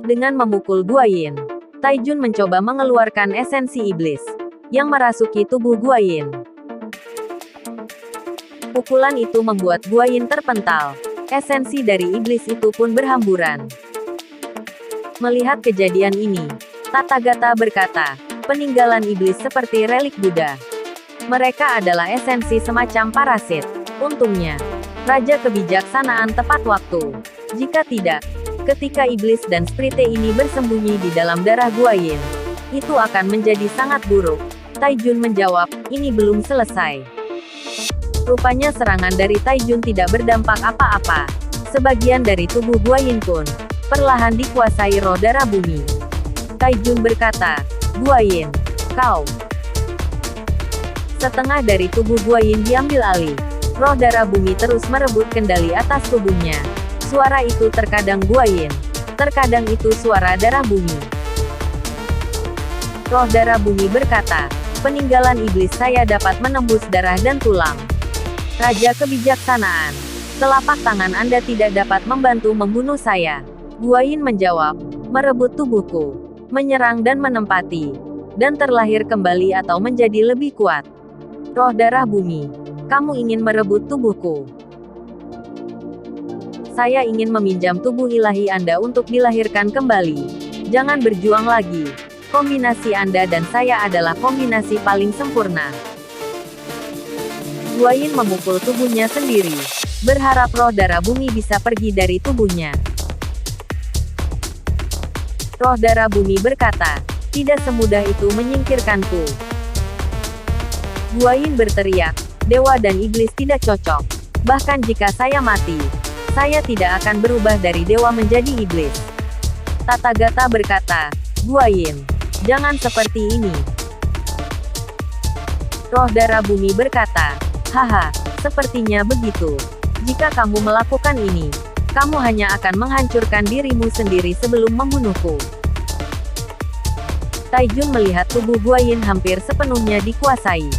Dengan memukul Guayin, Taijun mencoba mengeluarkan esensi iblis yang merasuki tubuh Guayin. Pukulan itu membuat Guayin terpental. Esensi dari iblis itu pun berhamburan. Melihat kejadian ini, Tathagata berkata, peninggalan iblis seperti relik Buddha. Mereka adalah esensi semacam parasit. Untungnya, Raja Kebijaksanaan tepat waktu. Jika tidak, ketika iblis dan sprite ini bersembunyi di dalam darah Guayin, itu akan menjadi sangat buruk. Taijun menjawab, ini belum selesai. Rupanya serangan dari Taijun tidak berdampak apa-apa. Sebagian dari tubuh Guayin pun perlahan dikuasai roh darah bumi. Taijun berkata, Guayin, kau. Setengah dari tubuh Guayin diambil alih. Roh darah bumi terus merebut kendali atas tubuhnya. Suara itu terkadang Guayin, terkadang itu suara darah bumi. Roh darah bumi berkata, peninggalan iblis saya dapat menembus darah dan tulang. Raja Kebijaksanaan, telapak tangan Anda tidak dapat membantu membunuh saya. Guayin menjawab, merebut tubuhku, menyerang dan menempati, dan terlahir kembali atau menjadi lebih kuat. Roh darah bumi, kamu ingin merebut tubuhku. Saya ingin meminjam tubuh ilahi Anda untuk dilahirkan kembali. Jangan berjuang lagi. Kombinasi Anda dan saya adalah kombinasi paling sempurna. Guayin memukul tubuhnya sendiri, berharap roh darah bumi bisa pergi dari tubuhnya. Roh darah bumi berkata, tidak semudah itu menyingkirkanku. Guayin berteriak, dewa dan iblis tidak cocok. Bahkan jika saya mati, saya tidak akan berubah dari dewa menjadi iblis. Tathagata berkata, Guayin, jangan seperti ini. Roh darah bumi berkata, haha, sepertinya begitu. Jika kamu melakukan ini, kamu hanya akan menghancurkan dirimu sendiri sebelum membunuhku. Taijun melihat tubuh Guayin hampir sepenuhnya dikuasai.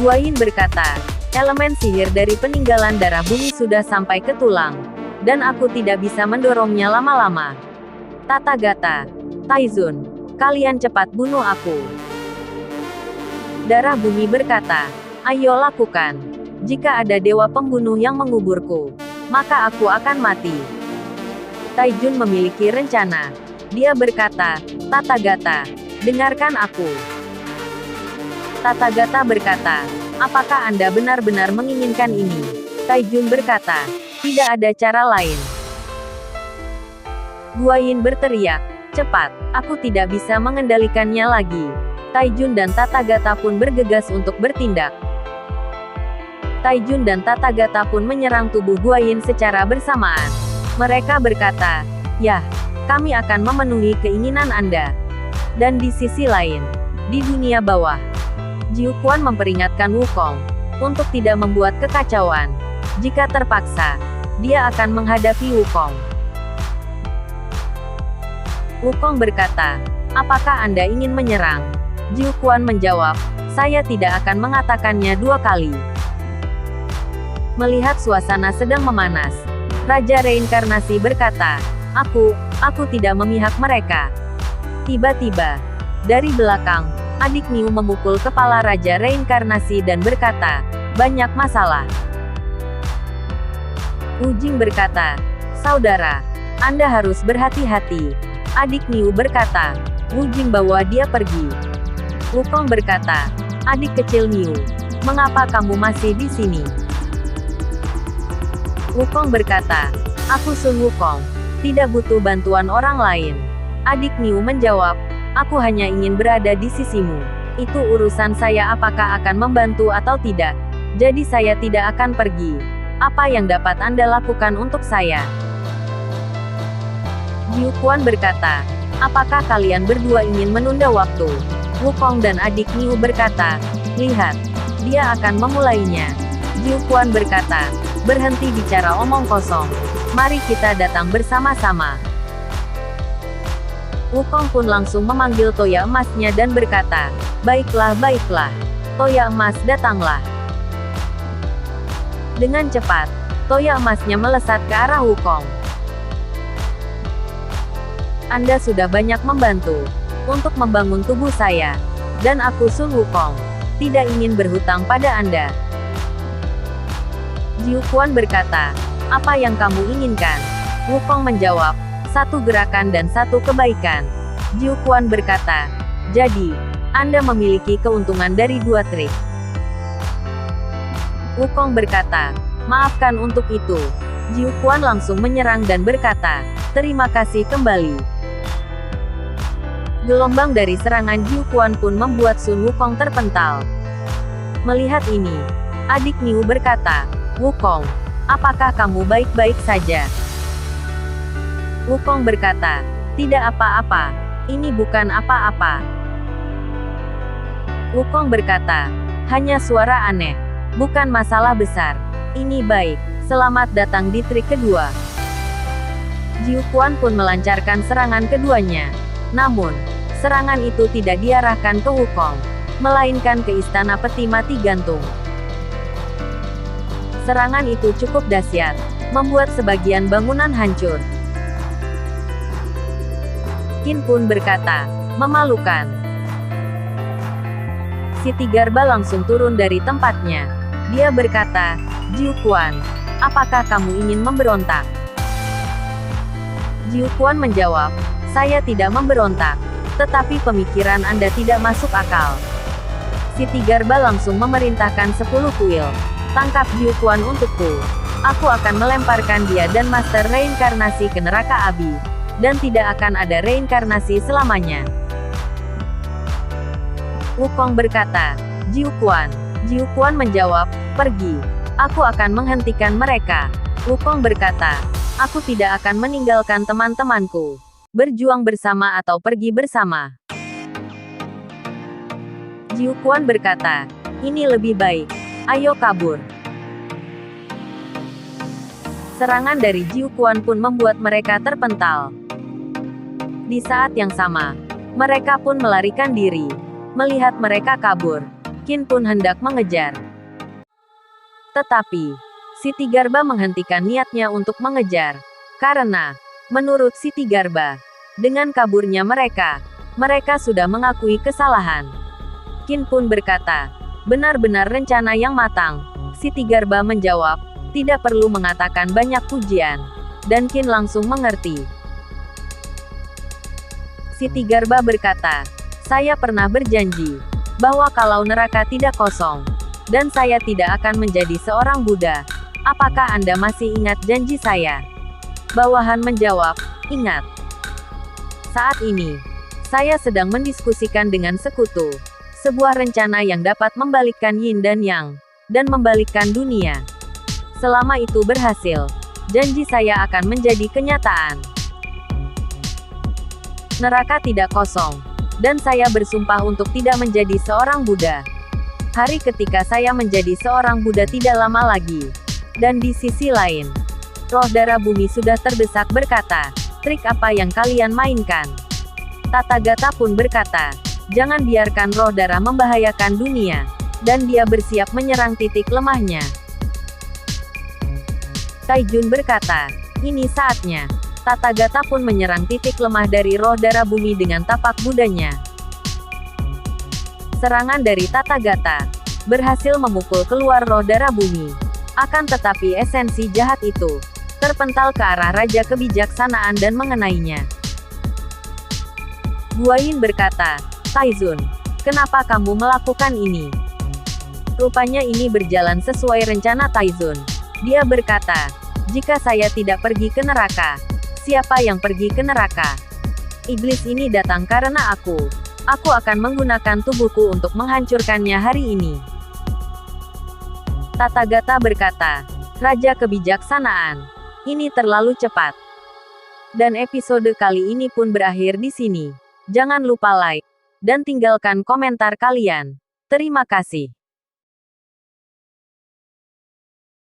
Guayin berkata, elemen sihir dari peninggalan darah bumi sudah sampai ke tulang, dan aku tidak bisa mendorongnya lama-lama. Tathagata, Taijun, kalian cepat bunuh aku. Darah bumi berkata, ayo lakukan. Jika ada dewa pembunuh yang menguburku, maka aku akan mati. Taijun memiliki rencana. Dia berkata, Tathagata, dengarkan aku. Tathagata berkata, apakah Anda benar-benar menginginkan ini? Taijun berkata, tidak ada cara lain. Guayin berteriak, cepat, aku tidak bisa mengendalikannya lagi. Taijun dan Tathagata pun bergegas untuk bertindak. Taijun dan Tathagata pun menyerang tubuh Guayin secara bersamaan. Mereka berkata, yah, kami akan memenuhi keinginan Anda. Dan di sisi lain, di dunia bawah, Jiu Quan memperingatkan Wukong untuk tidak membuat kekacauan. Jika terpaksa, dia akan menghadapi Wukong. Wukong berkata, apakah Anda ingin menyerang? Jiu Quan menjawab, saya tidak akan mengatakannya dua kali. Melihat suasana sedang memanas, Raja Reinkarnasi berkata, aku tidak memihak mereka. Tiba-tiba, dari belakang, adik Miu memukul kepala Raja Reinkarnasi dan berkata, banyak masalah. Wu Jing berkata, saudara, Anda harus berhati-hati. Adik Miu berkata, Wu Jing bawa dia pergi. Wukong berkata, adik kecil Miu, mengapa kamu masih di sini? Wukong berkata, aku Sun Wukong, tidak butuh bantuan orang lain. Adik Miu menjawab, aku hanya ingin berada di sisimu. Itu urusan saya apakah akan membantu atau tidak. Jadi saya tidak akan pergi. Apa yang dapat Anda lakukan untuk saya? Jiu Quan berkata, apakah kalian berdua ingin menunda waktu? Wukong dan adik Miu berkata, lihat, dia akan memulainya. Jiu Quan berkata, berhenti bicara omong kosong. Mari kita datang bersama-sama. Wukong pun langsung memanggil toya emasnya dan berkata, baiklah baiklah. Toya emas datanglah. Dengan cepat, toya emasnya melesat ke arah Wukong. Anda sudah banyak membantu untuk membangun tubuh saya. Dan aku Sun Wukong tidak ingin berhutang pada Anda. Jiu Quan berkata, apa yang kamu inginkan? Wukong menjawab, satu gerakan dan satu kebaikan. Jiu Quan berkata, jadi, Anda memiliki keuntungan dari 2 trik. Wukong berkata, maafkan untuk itu. Jiu Quan langsung menyerang dan berkata, terima kasih kembali. Gelombang dari serangan Jiu Quan pun membuat Sun Wukong terpental. Melihat ini, adik Niu berkata, Wukong, apakah kamu baik-baik saja? Wukong berkata, tidak apa-apa, ini bukan apa-apa. Wukong berkata, hanya suara aneh, bukan masalah besar. Ini baik, selamat datang di trik kedua. Jiu Quan pun melancarkan serangan keduanya. Namun, serangan itu tidak diarahkan ke Wukong, melainkan ke istana peti mati gantung. Serangan itu cukup dahsyat, membuat sebagian bangunan hancur. Qin pun berkata, memalukan. Siti Garba langsung turun dari tempatnya. Dia berkata, Jiu Quan, apakah kamu ingin memberontak? Jiu Quan menjawab, saya tidak memberontak, tetapi pemikiran Anda tidak masuk akal. Siti Garba langsung memerintahkan 10 kuil. Tangkap Jiu Quan untukku. Aku akan melemparkan dia dan Master Reinkarnasi ke neraka Abi. Dan tidak akan ada reinkarnasi selamanya. Wukong berkata, Jiu Quan. Jiu Quan menjawab, pergi. Aku akan menghentikan mereka. Wukong berkata, aku tidak akan meninggalkan teman-temanku. Berjuang bersama atau pergi bersama. Jiu Quan berkata, ini lebih baik. Ayo kabur. Serangan dari Jiu Quan pun membuat mereka terpental. Di saat yang sama, mereka pun melarikan diri. Melihat mereka kabur, Qin pun hendak mengejar. Tetapi, Siti Garba menghentikan niatnya untuk mengejar. Karena, menurut Siti Garba, dengan kaburnya mereka sudah mengakui kesalahan. Qin pun berkata, benar-benar rencana yang matang. Siti Garba menjawab, tidak perlu mengatakan banyak pujian. Dan Qin langsung mengerti. Siti Garba berkata, saya pernah berjanji bahwa kalau neraka tidak kosong, dan saya tidak akan menjadi seorang Buddha. Apakah Anda masih ingat janji saya? Bawahan menjawab, ingat. Saat ini, saya sedang mendiskusikan dengan sekutu. Sebuah rencana yang dapat membalikkan yin dan yang, dan membalikkan dunia. Selama itu berhasil, janji saya akan menjadi kenyataan. Neraka tidak kosong, dan saya bersumpah untuk tidak menjadi seorang Buddha. Hari ketika saya menjadi seorang Buddha tidak lama lagi. Dan di sisi lain, roh darah bumi sudah terdesak berkata, trik apa yang kalian mainkan? Tathagata pun berkata, jangan biarkan roh darah membahayakan dunia. Dan dia bersiap menyerang titik lemahnya. Taijun berkata, ini saatnya. Tathagata pun menyerang titik lemah dari roh darah bumi dengan tapak Budanya. Serangan dari Tathagata berhasil memukul keluar roh darah bumi. Akan tetapi esensi jahat itu terpental ke arah Raja Kebijaksanaan dan mengenainya. Guayin berkata, Taizun, kenapa kamu melakukan ini? Rupanya ini berjalan sesuai rencana Taizun. Dia berkata, jika saya tidak pergi ke neraka, siapa yang pergi ke neraka? Iblis ini datang karena aku. Aku akan menggunakan tubuhku untuk menghancurkannya hari ini. Tathagata berkata, Raja Kebijaksanaan, ini terlalu cepat. Dan episode kali ini pun berakhir di sini. Jangan lupa like dan tinggalkan komentar kalian. Terima kasih.